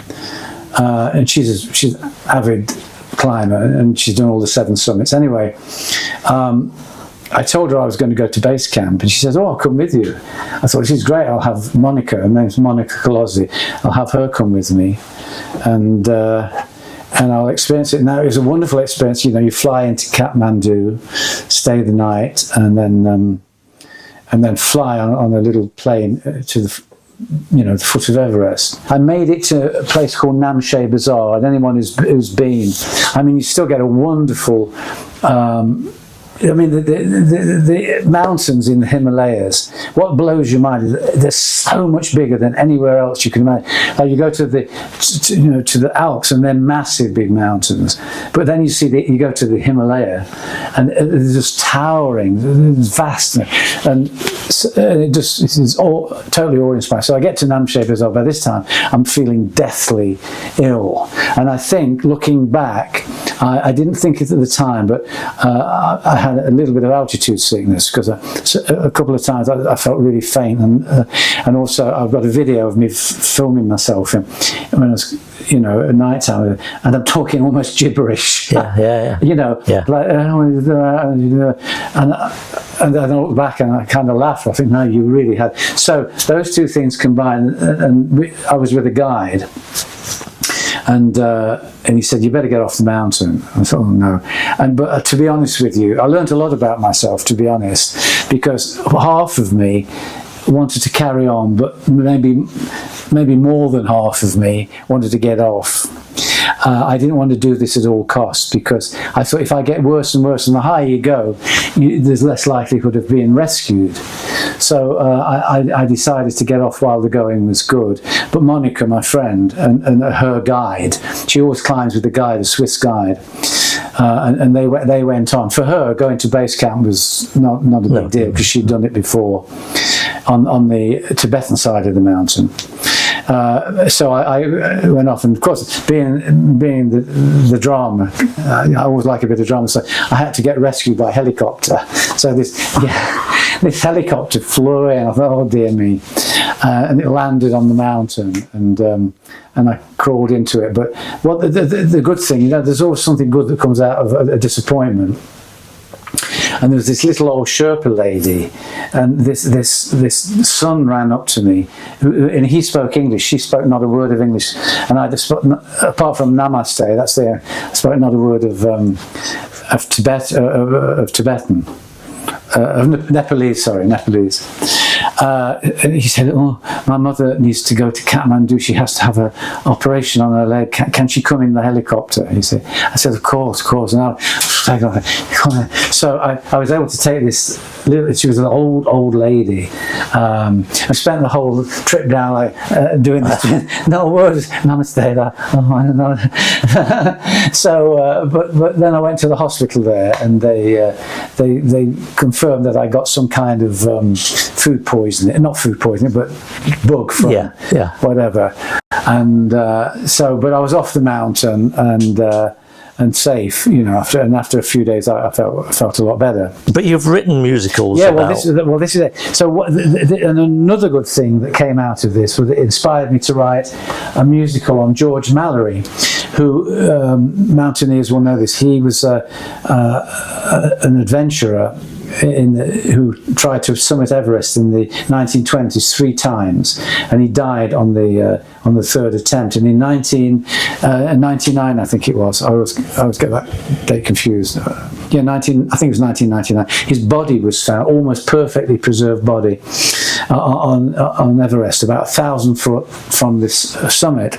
And she's an avid climber, and she's done all the 7 summits. Anyway, I told her I was going to go to base camp, and she says, oh, I'll come with you. I thought, she's great, I'll have Monica, her name's Monica Colozzi, I'll have her come with me, and I'll experience it. Now, it was a wonderful experience. You know, you fly into Kathmandu, stay the night, and then fly on a little plane to the foot of Everest. I made it to a place called Namche Bazaar, and anyone who's been, I mean, you still get a wonderful I mean, the mountains in the Himalayas, what blows your mind is they're so much bigger than anywhere else you can imagine. Like you go to the Alps, and they're massive big mountains, but then you go to the Himalaya, and it's just towering, it's vast, and it is all totally awe-inspiring. So I get to Namche Bazaar. By this time, I'm feeling deathly ill, and I think, looking back, I didn't think it at the time, but I had a little bit of altitude sickness, because a couple of times I felt really faint, and also I've got a video of me filming myself when I was, you know, at night time, and I'm talking almost gibberish. You know, like, and I look back and I kind of laugh. I think, no, you really had. So those two things combined, and I was with a guide. And he said, you better get off the mountain. I thought, oh no. But to be honest with you, I learned a lot about myself, to be honest, because half of me wanted to carry on, but maybe more than half of me wanted to get off. I didn't want to do this at all costs, because I thought if I get worse and worse, and the higher you go, there's less likelihood of being rescued. So I decided to get off while the going was good. But Monica, my friend, and her guide, she always climbs with a guide, a Swiss guide, and they went on. For her, going to base camp was not a big deal, because she'd done it before on the Tibetan side of the mountain. So I went off, and of course, being the drama, I always like a bit of drama, so I had to get rescued by helicopter. So this helicopter flew in. I thought, oh dear me, and it landed on the mountain, and I crawled into it. But what the good thing, you know, there's always something good that comes out of a disappointment. And there was this little old Sherpa lady, and this son ran up to me, and he spoke English. She spoke not a word of English, and I just, apart from Namaste, I spoke not a word of Tibetan. Nepalese. And he said, oh, my mother needs to go to Kathmandu, she has to have an operation on her leg, can she come in the helicopter? He said, I said, of course, and I take it off. So I was able to take this. She was an old lady. I spent the whole trip down like doing this. No words, namaste. So, but then I went to the hospital there, and they confirmed that I got some kind of food poisoning, not food poisoning, but bug from whatever. And so, but I was off the mountain and safe, you know. After a few days, I felt a lot better. But you've written musicals. Yeah, about... this is it. So, and another good thing that came out of this was it inspired me to write a musical on George Mallory, who mountaineers will know this. He was an adventurer who tried to summit Everest in the 1920s 3 times, and he died on the third attempt. And in 1999, I think it was. I always get that date confused. I think it was 1999. His body was found, almost perfectly preserved body, on Everest, about 1,000 foot from this summit.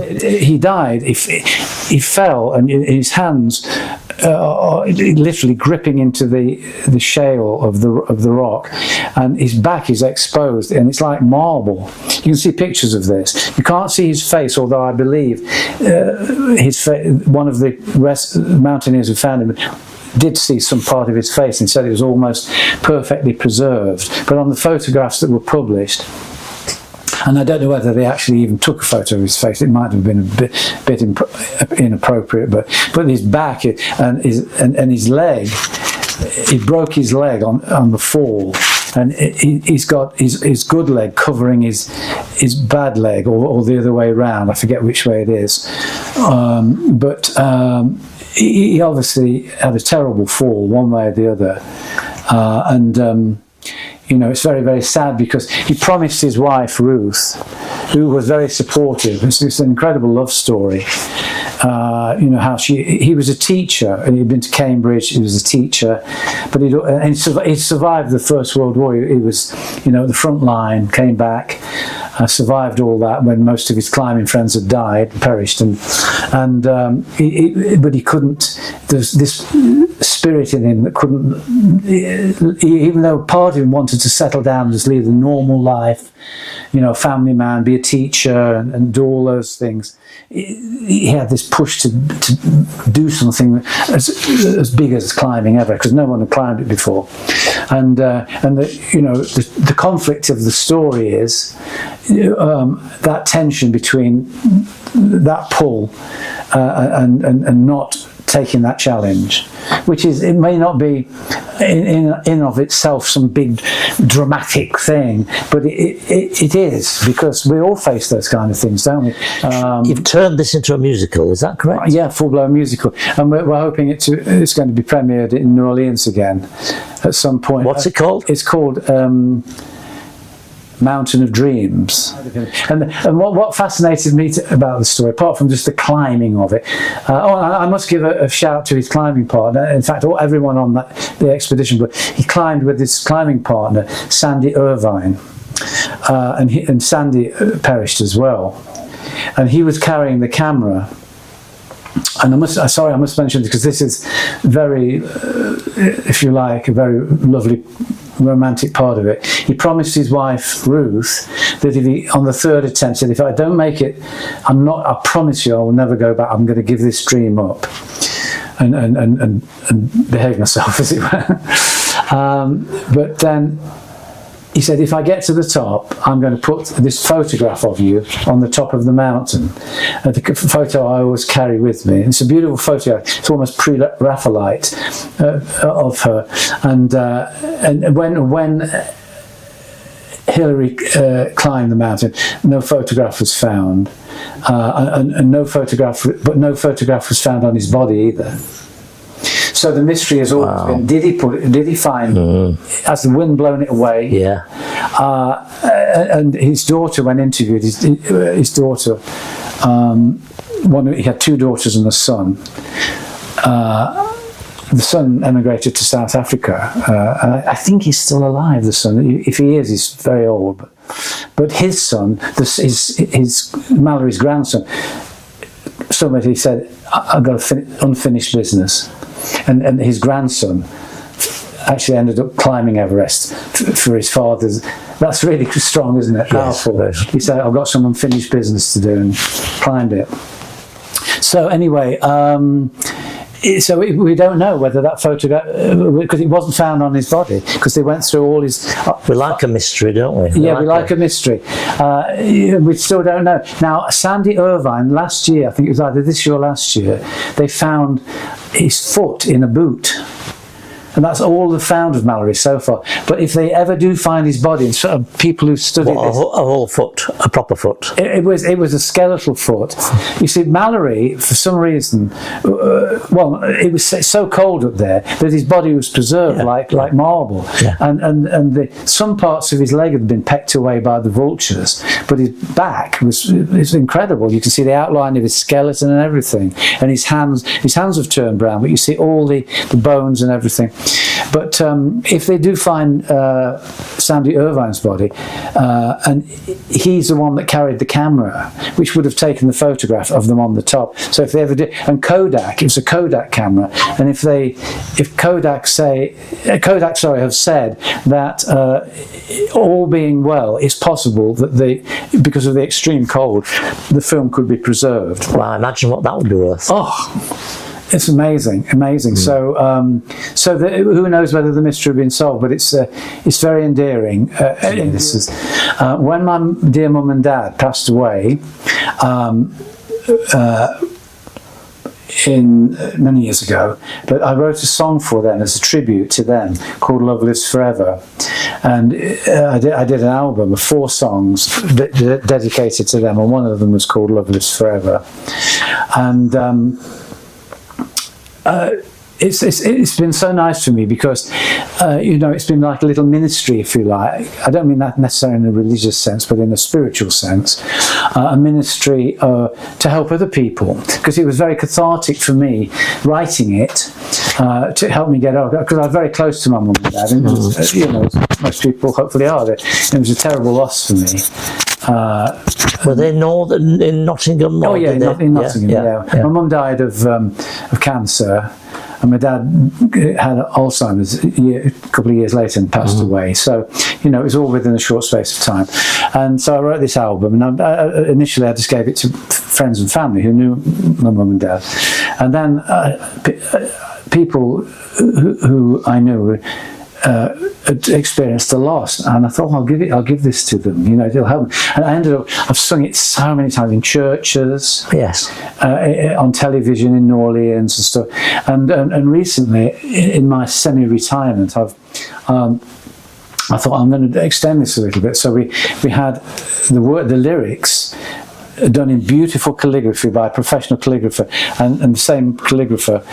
He died. He fell, and his hands literally gripping into the shale of the rock, and his back is exposed, and it's like marble. You can see pictures of this. You can't see his face, although I believe one of the mountaineers who found him did see some part of his face and said it was almost perfectly preserved. But on the photographs that were published, and I don't know whether they actually even took a photo of his face. It might have been a bit inappropriate, but his back and his leg, he broke his leg on the fall, and he's got his good leg covering his bad leg, or the other way around. I forget which way it is, but he obviously had a terrible fall, one way or the other, and. You know, it's very, very sad, because he promised his wife, Ruth, who was very supportive. It's an incredible love story. You know, how he was a teacher, and he'd been to Cambridge. He was a teacher, but he survived the First World War. He was, you know, at the front line, came back, survived all that when most of his climbing friends had died, perished, but he couldn't. There's this spirit in him that couldn't, even though part of him wanted to settle down and just lead a normal life, you know, family man, be a teacher, and do all those things. He had this push to do something as big as climbing ever, because no one had climbed it before. And the conflict of the story is that tension between that pull and not taking that challenge, which is, it may not be in of itself some big dramatic thing, but it is, because we all face those kind of things, don't we? You've turned this into a musical, is that correct? Yeah, full-blown musical, and we're hoping it's going to be premiered in New Orleans again at some point. What's it called? It's called Mountain of Dreams. And what fascinated me about the story, apart from just the climbing of it, I must give a shout to his climbing partner. In fact, everyone on the expedition, but he climbed with his climbing partner, Sandy Irvine, and Sandy perished as well. And he was carrying the camera. And I must mention, because this is very, if you like, a very lovely romantic part of it. He promised his wife Ruth that if he, on the third attempt, said, if I don't make it, I promise you I will never go back. I'm going to give this dream up and behave myself, as it were. But then he said, if I get to the top, I'm going to put this photograph of you on the top of the mountain. The photo I always carry with me. It's a beautiful photo. It's almost pre-Raphaelite of her. And when Hillary climbed the mountain, no photograph was found, and no photograph was found on his body either. So the mystery has always been: did he find? Has the wind blown it away? Yeah. And his daughter, when interviewed, his daughter, he had 2 daughters and a son. The son emigrated to South Africa. I think he's still alive, the son. If he is, he's very old. But his son, his Mallory's grandson, somebody said, I've got unfinished business. and his grandson actually ended up climbing Everest for his father's. That's really strong, isn't it? Powerful. Yes. He said, I've got some unfinished business to do, and climbed it. So anyway, so we don't know whether that photograph, because it wasn't found on his body, because they went through all his... We like a mystery, don't we? Yeah, we like a mystery. We still don't know. Now, Sandy Irvine, last year, I think it was either this year or last year, they found his foot in a boot. And that's all they've found of Mallory so far. But if they ever do find his body, and sort of people who've studied this, a whole foot, a proper foot. it was a skeletal foot. You see, Mallory, for some reason, well, it was so cold up there that his body was preserved like marble, and some parts of his leg had been pecked away by the vultures, but his back was incredible. You can see the outline of his skeleton and everything, and his hands have turned brown, but you see all the bones and everything. But if they do find Sandy Irvine's body, and he's the one that carried the camera, which would have taken the photograph of them on the top. So if they ever did, and Kodak, it was a Kodak camera, and if Kodak have said that all being well, it's possible that because of the extreme cold, the film could be preserved. Well, imagine what that would be worth. Oh. It's amazing. So, who knows whether the mystery has been solved? But it's very endearing. This is when my dear mum and dad passed away in many years ago. But I wrote a song for them as a tribute to them called "Love Lives Forever," and I did an album of 4 songs dedicated to them, and one of them was called "Love Lives Forever," and. It's been so nice for me because it's been like a little ministry, if you like. I don't mean that necessarily in a religious sense, but in a spiritual sense, a ministry to help other people, because it was very cathartic for me writing it to help me get over, because I was very close to my mum and dad, and as most people hopefully are. It was a terrible loss for me. Were they in Nottingham? Oh yeah, in Nottingham. Yeah. My mum died of cancer, and my dad had Alzheimer's a couple of years later and passed away. So it was all within a short space of time. And so I wrote this album, and initially I just gave it to friends and family who knew my mum and dad, and then people who I knew experienced a loss, and I thought, I'll give this to them. It'll help them. And I ended up, I've sung it so many times in churches, yes, on television in New Orleans and stuff. And recently, in my semi-retirement, I thought I'm going to extend this a little bit. So we had the lyrics done in beautiful calligraphy by a professional calligrapher, and the same calligrapher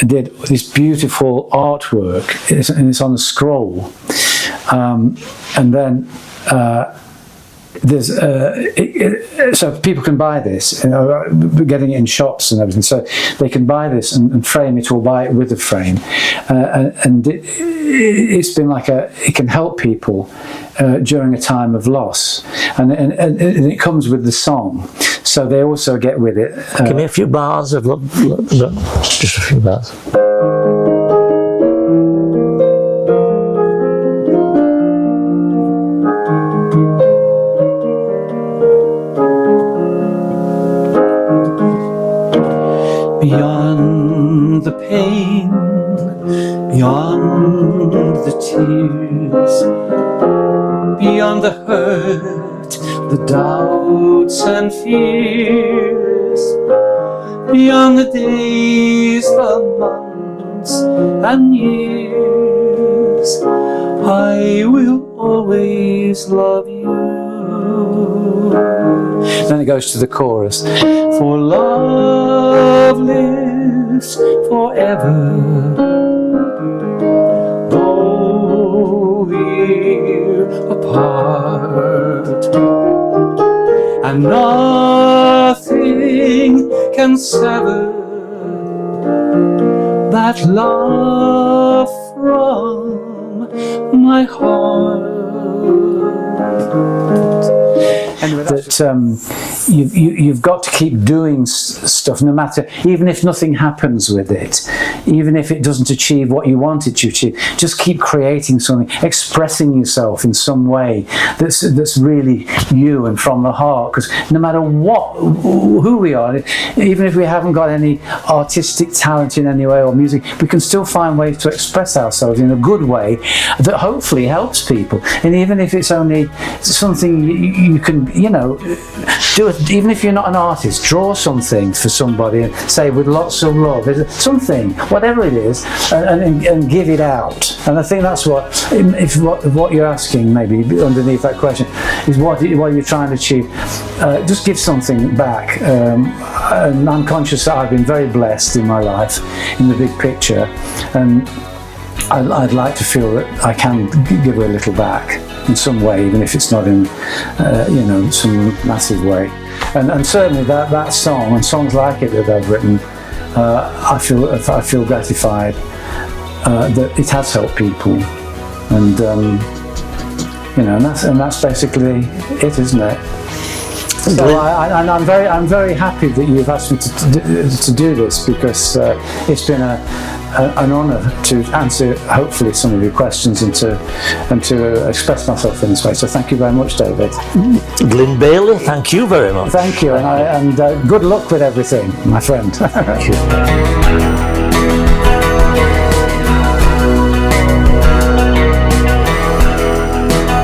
did this beautiful artwork, and it's on a scroll, and then there's so people can buy this, getting it in shops and everything, so they can buy this and frame it, or buy it with a frame, and it's been like it can help people during a time of loss, and it comes with the song, so they also get with it. Give me a few bars of just a few bars. Beyond the pain, beyond the tears, beyond the hurt, the doubts and fears, beyond the days, the months and years, I will always love you. Then it goes to the chorus. For love lives forever, though we're apart, and nothing can sever that love from my heart. Anyway, that you've got to keep doing stuff, no matter, even if nothing happens with it, even if it doesn't achieve what you want it to achieve. Just keep creating something, expressing yourself in some way that's really you and from the heart. Because no matter who we are, even if we haven't got any artistic talent in any way or music, we can still find ways to express ourselves in a good way that hopefully helps people. And even if it's only something you can, do it. Even if you're not an artist, draw something for somebody and say with lots of love, something, whatever it is, and give it out. And I think that's what you're asking, maybe underneath that question, is what you're trying to achieve. Just give something back. And I'm conscious that I've been very blessed in my life, in the big picture, and I'd like to feel that I can give a little back in some way, even if it's not in some massive way. And certainly that song and songs like it that I've written, I feel gratified that it has helped people, and that's basically it, isn't it? So I'm very happy that you've asked me to do this, because it's been an honour to answer hopefully some of your questions and to express myself in this way. So thank you very much, David. Glyn Bailey, thank you very much. Thank you, and good luck with everything, my friend. Thank you.